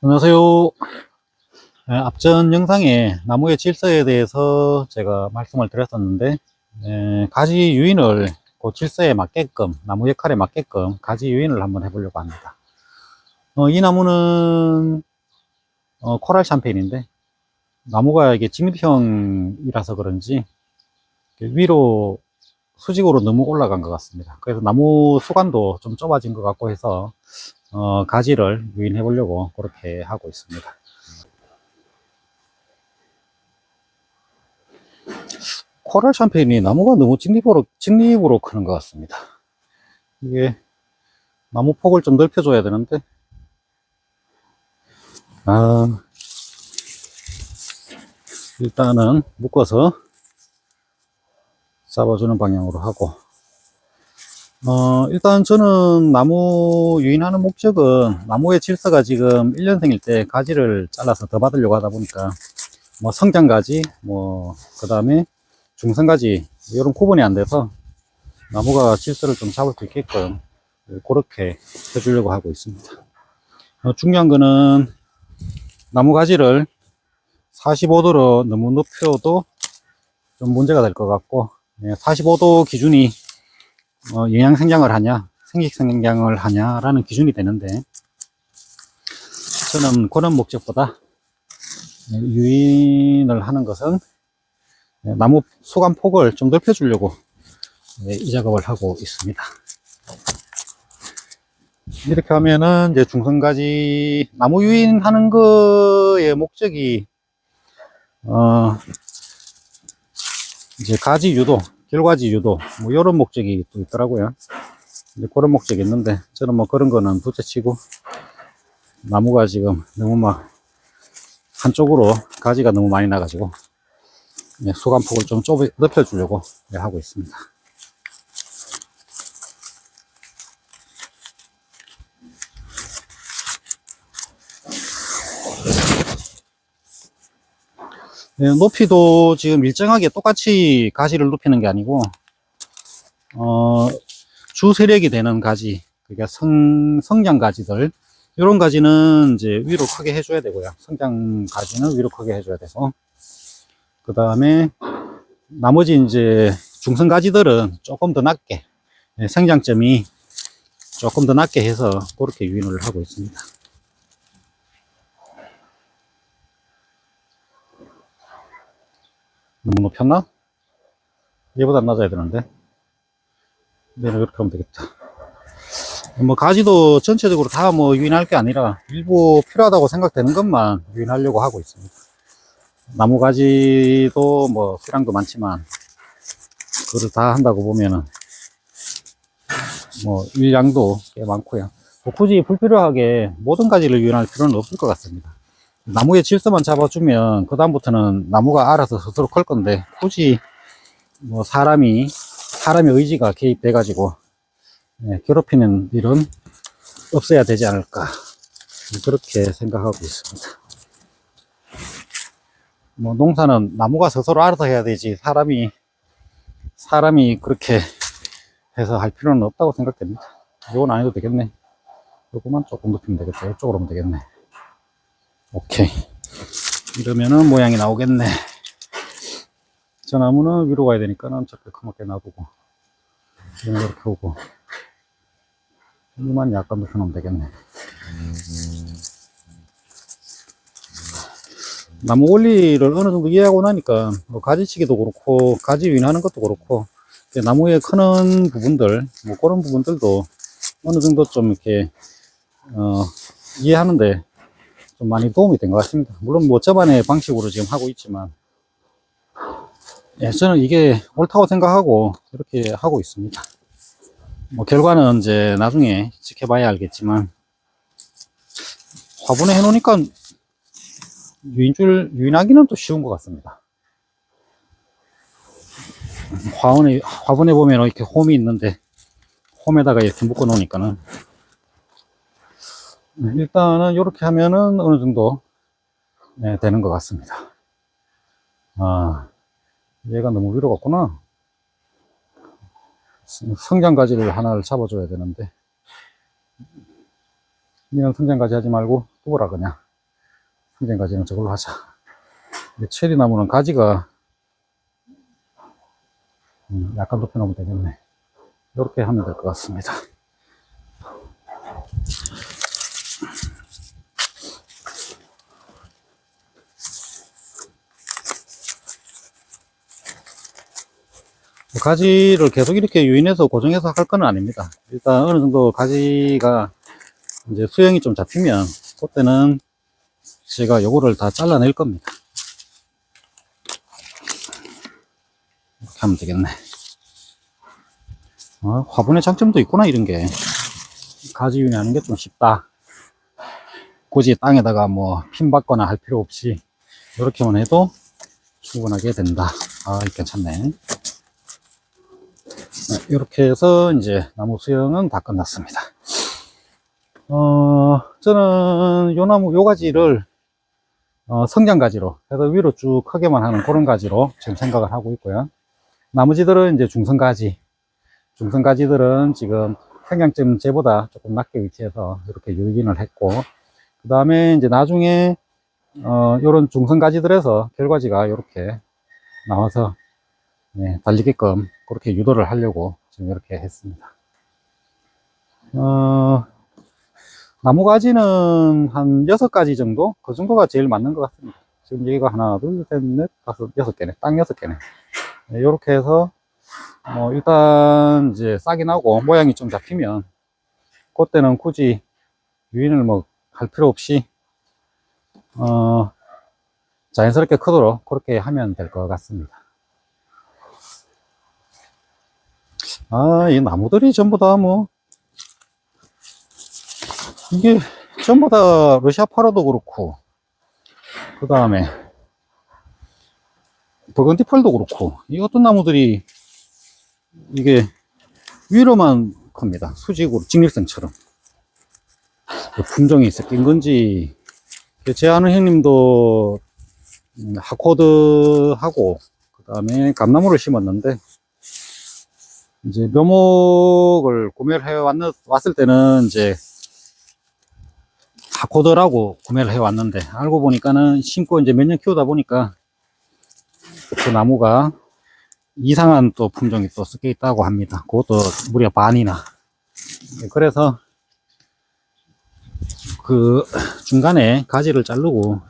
안녕하세요. 앞전 영상에 나무의 질서에 대해서 제가 말씀을 드렸었는데, 가지 유인을 그 질서에 맞게끔, 나무 역할에 맞게끔 가지 유인을 한번 해보려고 합니다. 이 나무는 코랄 샴페인인데, 나무가 이게 직립형이라서 그런지 위로 수직으로 너무 올라간 것 같습니다. 그래서 나무 수관도 좀 좁아진 것 같고 해서 가지를 유인해 보려고 그렇게 하고 있습니다. 코랄 샴페인이 나무가 너무 직립으로 크는 것 같습니다. 이게 나무 폭을 좀 넓혀줘야 되는데, 아, 일단은 묶어서 잡아주는 방향으로 하고, 일단 저는 나무 유인하는 목적은 나무의 질서가 지금 1년생일 때 가지를 잘라서 더 받으려고 하다 보니까, 뭐 성장가지, 그 다음에 중성가지, 이런 구분이 안 돼서 나무가 질서를 좀 잡을 수 있게끔 그렇게 해주려고 하고 있습니다. 중요한 거는 나무 가지를 45도로 너무 높여도 좀 문제가 될 것 같고, 45도 기준이 영양 생장을 하냐, 생식 생장을 하냐라는 기준이 되는데, 저는 그런 목적보다 유인을 하는 것은 나무 수감 폭을 좀 넓혀주려고 이 작업을 하고 있습니다. 이렇게 하면은 이제 중성가지 나무 유인하는 거의 목적이 이제 가지 유도, 결과지 유도 뭐 이런 목적이 또 있더라고요. 이제 그런 목적이 있는데 저는 뭐 그런 거는 둘째치고 나무가 지금 너무 막 한쪽으로 가지가 너무 많이 나가지고 수감폭을 좀 넓혀주려고 하고 있습니다. 높이도 지금 일정하게 똑같이 가지를 높이는 게 아니고 주 세력이 되는 가지, 그러니까 성장 가지들, 이런 가지는 이제 위로 크게 해줘야 되고요. 성장 가지는 위로 크게 해줘야 되고, 그 다음에 나머지 이제 중성 가지들은 조금 더 낮게, 성장점이 조금 더 낮게 해서 그렇게 유인을 하고 있습니다. 너무 높였나? 얘보다 낮아야 되는데. 네, 그렇게 하면 되겠다. 뭐 가지도 전체적으로 다 뭐 유인할 게 아니라 일부 필요하다고 생각되는 것만 유인하려고 하고 있습니다. 나무 가지도 뭐 수량도 많지만 그걸 다 한다고 보면은 뭐 일량도 꽤 많고요. 뭐 굳이 불필요하게 모든 가지를 유인할 필요는 없을 것 같습니다. 나무의 질서만 잡아주면 그 다음부터는 나무가 알아서 스스로 클 건데, 굳이 뭐 사람의 의지가 개입돼 가지고 괴롭히는 일은 없어야 되지 않을까, 그렇게 생각하고 있습니다. 뭐 농사는 나무가 스스로 알아서 해야 되지 사람이 그렇게 해서 할 필요는 없다고 생각됩니다. 이건 안 해도 되겠네. 요거만 조금 높이면 되겠다. 이쪽으로 하면 되겠네. 오케이. 이러면은 모양이 나오겠네. 저 나무는 위로 가야 되니까는 저렇게 크게 놔두고, 얘는 이렇게 오고, 여기만 약간 높여놓으면 되겠네. 나무 원리를 어느 정도 이해하고 나니까, 뭐 가지치기도 그렇고, 가지 유인하는 것도 그렇고, 나무에 크는 부분들, 뭐 그런 부분들도 어느 정도 좀 이렇게, 이해하는데 좀 많이 도움이 된 것 같습니다. 물론 뭐 저만의 방식으로 지금 하고 있지만, 저는 이게 옳다고 생각하고 이렇게 하고 있습니다. 뭐 결과는 이제 나중에 지켜봐야 알겠지만, 화분에 해놓으니까 유인하기는 또 쉬운 것 같습니다. 화분에 보면 이렇게 홈이 있는데, 홈에다가 이렇게 묶어 놓으니까는, 일단은 이렇게 하면은 어느 정도 되는 것 같습니다. 아, 얘가 너무 위로 갔구나. 성장가지를 하나를 잡아줘야 되는데, 얘는 성장가지 하지 말고 두어라 그냥. 이런 가지는 저걸로 하자. 체리나무는 가지가 약간 높여놓으면 되겠네. 이렇게 하면 될 것 같습니다. 가지를 계속 이렇게 유인해서 고정해서 할 건 아닙니다. 일단 어느 정도 가지가 이제 수영이 좀 잡히면 그때는 제가 요거를 다 잘라낼 겁니다. 이렇게 하면 되겠네. 화분의 장점도 있구나. 이런 게 가지 유인하는 게 좀 쉽다. 굳이 땅에다가 뭐 핀 받거나 할 필요 없이 이렇게만 해도 충분하게 된다. 괜찮네. 이렇게 해서 이제 나무 수영은 다 끝났습니다. 저는 요 나무 요 가지를 성장 가지로 해서 위로 쭉 크게만 하는 그런 가지로 지금 생각을 하고 있고요. 나머지들은 이제 중성 가지들은 지금 생장점제보다 조금 낮게 위치해서 이렇게 유인을 했고, 그 다음에 이제 나중에 요런 중성 가지들에서 결과지가 이렇게 나와서 달리게끔 그렇게 유도를 하려고 지금 이렇게 했습니다. 나무가지는 한 6가지 정도? 그 정도가 제일 맞는 것 같습니다. 지금 여기가 하나, 둘, 셋, 넷, 다섯, 6개네. 딱 6개네. 이렇게 해서, 일단 이제 싹이 나고 모양이 좀 잡히면, 그때는 굳이 유인을 뭐 할 필요 없이, 자연스럽게 크도록 그렇게 하면 될 것 같습니다. 이 나무들이 전부 다 뭐, 이게 전부 다 러시아 파라도 그렇고, 그 다음에 버건디 펄도 그렇고, 이 어떤 나무들이 이게 위로만 큽니다. 수직으로 직립선처럼. 품종이 섞인 건지, 제 아는 형님도 하코드하고 그 다음에 감나무를 심었는데, 이제 묘목을 구매를 해 왔을 때는 이제 하코드라고 구매를 해 왔는데, 알고 보니까는 심고 이제 몇 년 키우다 보니까 그 나무가 이상한 또 품종이 또 섞여 있다고 합니다. 그것도 무려 반이나. 그래서 그 중간에 가지를 자르고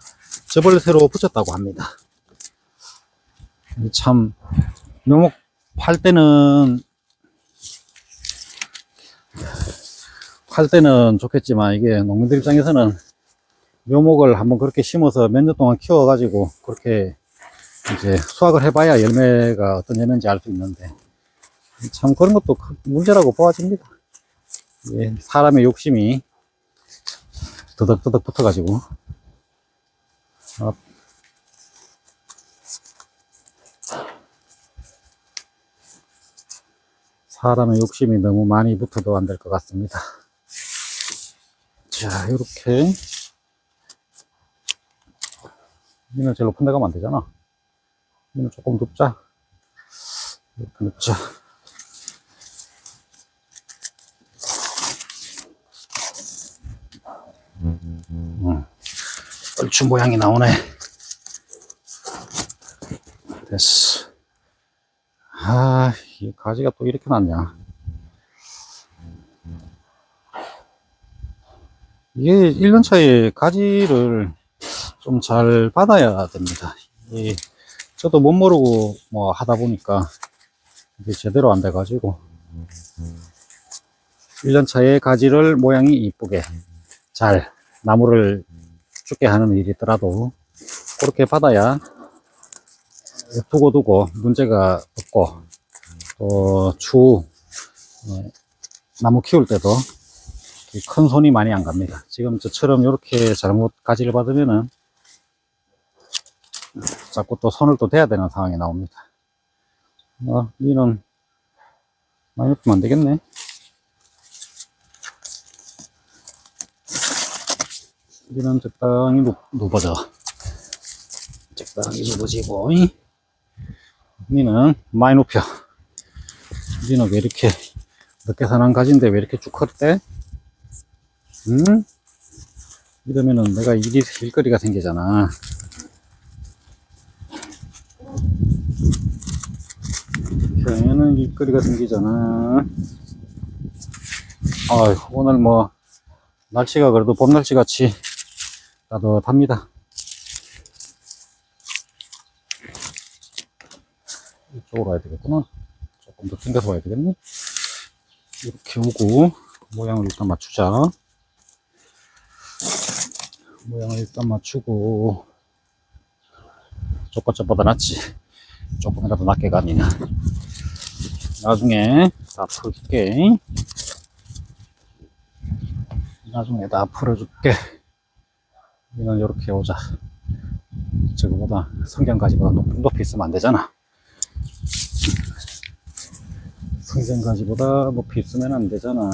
접을 새로 붙였다고 합니다. 참 묘목 팔 때는 좋겠지만, 이게 농민들 입장에서는 묘목을 한번 그렇게 심어서 몇 년 동안 키워 가지고 그렇게 이제 수확을 해봐야 열매가 어떤 열매인지 알 수 있는데, 참 그런 것도 문제라고 보아집니다. 사람의 욕심이 더덕더덕 붙어 가지고 사람의 욕심이 너무 많이 붙어도 안 될 것 같습니다. 자, 이렇게 얘는 제일 높은 데 가면 안 되잖아. 얘는 조금 눕자. 이렇게 눕자. 얼추 모양이 나오네. 됐어. 이 가지가 또 이렇게 났냐. 이게 1년차에 가지를 좀 잘 받아야 됩니다. 저도 못 모르고 뭐 하다 보니까 이게 제대로 안 돼가지고, 1년차에 가지를 모양이 이쁘게 잘 나무를 죽게 하는 일이 있더라도 그렇게 받아야 두고 문제가 없고, 또 추후 나무 키울 때도 큰 손이 많이 안 갑니다. 지금 저처럼 이렇게 잘못 가지를 받으면은 자꾸 또 손을 또 대야 되는 상황이 나옵니다. 니는 많이 높으면 안 되겠네. 니는 적당히 높아져. 적당히 높아지고, 니는 많이 높여. 니는 왜 이렇게 늦게 사는 가지인데 왜 이렇게 쭉 컸대? 이러면은 내가 일거리가 생기잖아. 그러면은 일거리가 생기잖아. 오늘 뭐, 날씨가 그래도 봄 날씨 같이 따뜻합니다. 이쪽으로 와야 되겠구나. 조금 더 당겨서 와야 되겠네. 이렇게 오고, 모양을 일단 맞추자. 모양을 일단 맞추고, 저것보다 낫지. 조금이라도 낮게 가니나. 나중에 다 풀게. 나중에 다 풀어줄게. 이는 이렇게 오자. 저거보다 성경가지보다 높이 있으면 안 되잖아. 성경가지보다 높이 있으면 안 되잖아.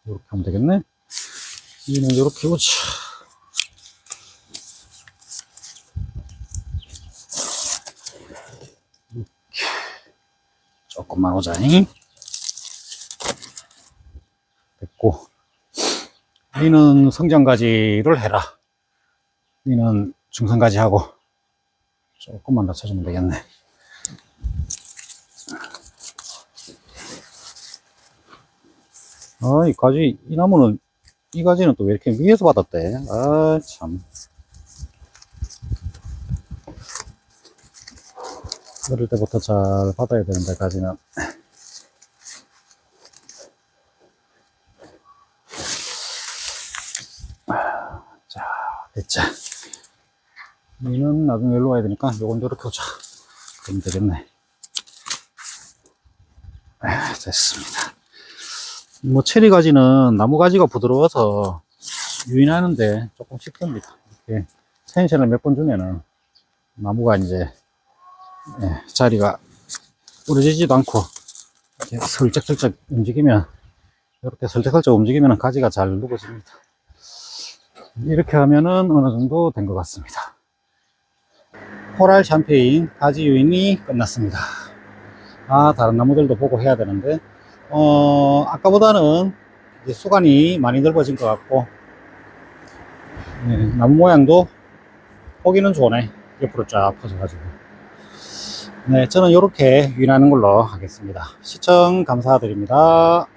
이렇게 하면 되겠네. 이는 이렇게 오자. 이렇게 조금만 오자잉. 됐고, 니는 성장가지를 해라. 니는 중성가지 하고 조금만 낮춰주면 되겠네. 이 가지, 이 나무는, 이 가지는 또 왜 이렇게 위에서 받았대? 참. 어릴 때부터 잘 받아야 되는데, 가지는. 자, 됐자. 얘는 나중에 일로 와야 되니까, 요건 이렇게 오자. 그러면 되겠네. 됐습니다. 뭐, 체리 가지는 나무 가지가 부드러워서 유인하는데 조금 쉽습니다. 이렇게 텐션을 몇 번 주면은, 나무가 이제, 자리가 부러지지도 않고, 이렇게 슬쩍슬쩍 움직이면, 이렇게 슬쩍슬쩍 움직이면 가지가 잘 누워집니다. 이렇게 하면은 어느 정도 된 것 같습니다. 코랄 샴페인 가지 유인이 끝났습니다. 다른 나무들도 보고 해야 되는데, 아까보다는 이제 수간이 많이 넓어진 것 같고, 나무 모양도 보기는 좋네. 옆으로 쫙 퍼져가지고. 네, 저는 이렇게 유인하는 걸로 하겠습니다. 시청 감사드립니다.